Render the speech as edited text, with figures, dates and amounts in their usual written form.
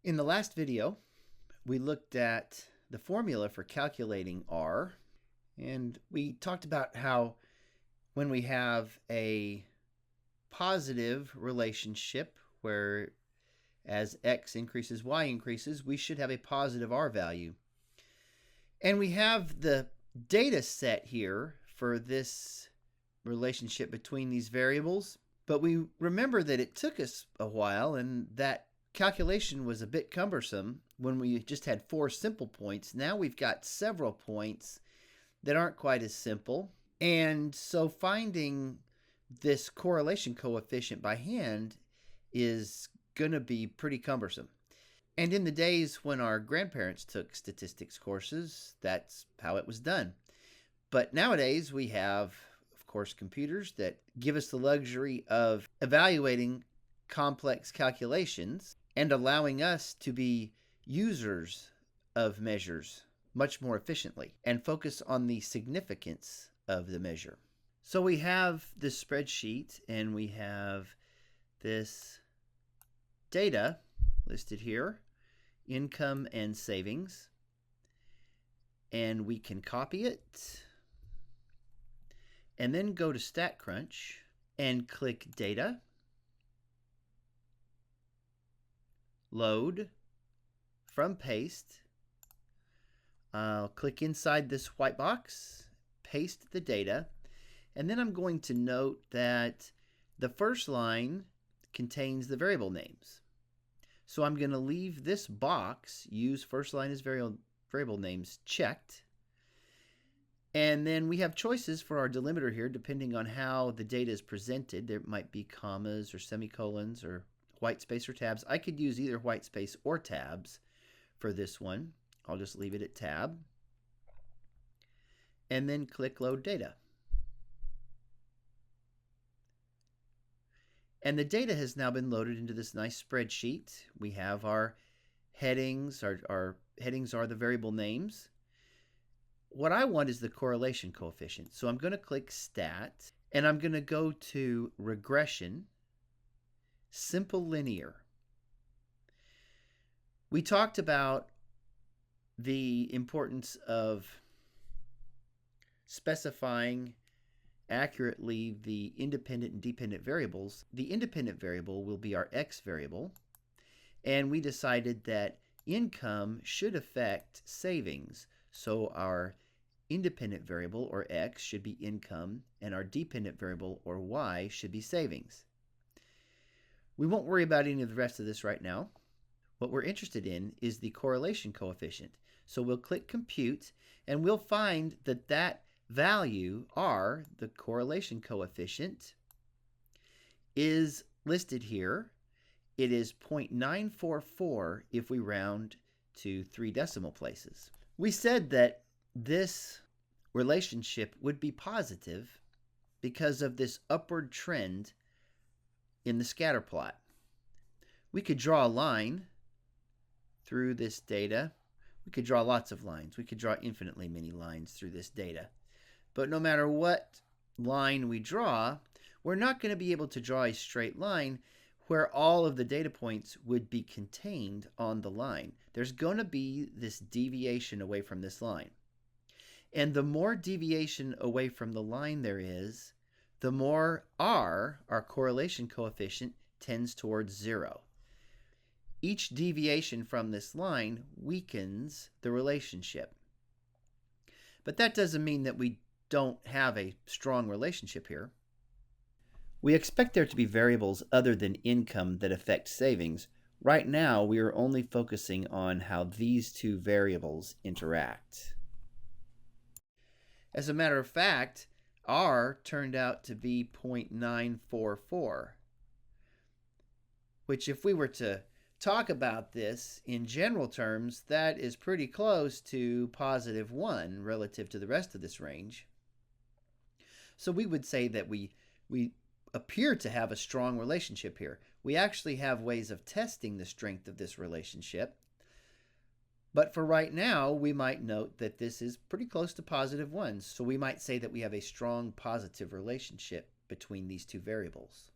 In the last video, we looked at the formula for calculating R, and we talked about how when we have a positive relationship where as x increases, y increases, we should have a positive R value. And we have the data set here for this relationship between these variables, but we remember that it took us a while and that calculation was a bit cumbersome when we just had 4 simple points. Now we've got several points that aren't quite as simple. And so finding this correlation coefficient by hand is going to be pretty cumbersome. And in the days when our grandparents took statistics courses, that's how it was done. But nowadays we have, of course, computers that give us the luxury of evaluating complex calculations and allowing us to be users of measures much more efficiently and focus on the significance of the measure. So we have this spreadsheet and we have this data listed here, income and savings, and we can copy it and then go to StatCrunch and click Data, Load, from Paste. I'll click inside this white box, paste the data, and then I'm going to note that the first line contains the variable names. So I'm going to leave this box, use first line as variable names, checked. And then we have choices for our delimiter here depending on how the data is presented. There might be commas or semicolons or white space or tabs. I could use either white space or tabs for this one. I'll just leave it at tab. And then click Load Data. And the data has now been loaded into this nice spreadsheet. We have our headings. Our headings are the variable names. What I want is the correlation coefficient. So I'm going to click Stat, and I'm going to go to Regression, Simple Linear. We talked about the importance of specifying accurately the independent and dependent variables. The independent variable will be our x variable, and we decided that income should affect savings. So our independent variable, or x, should be income, and our dependent variable, or y, should be savings. We won't worry about any of the rest of this right now. What we're interested in is the correlation coefficient. So we'll click Compute, and we'll find that that value, R, the correlation coefficient, is listed here. It is 0.944 if we round to 3 decimal places. We said that this relationship would be positive because of this upward trend in the scatter plot. We could draw a line through this data. We could draw lots of lines. We could draw infinitely many lines through this data. But no matter what line we draw, we're not going to be able to draw a straight line where all of the data points would be contained on the line. There's going to be this deviation away from this line. And the more deviation away from the line there is, the more R, our correlation coefficient, tends towards 0. Each deviation from this line weakens the relationship. But that doesn't mean that we don't have a strong relationship here. We expect there to be variables other than income that affect savings. Right now, we are only focusing on how these two variables interact. As a matter of fact, R turned out to be 0.944, which if we were to talk about this in general terms, that is pretty close to positive 1 relative to the rest of this range. So we would say that we appear to have a strong relationship here. We actually have ways of testing the strength of this relationship. But for right now, we might note that this is pretty close to positive 1. So we might say that we have a strong positive relationship between these two variables.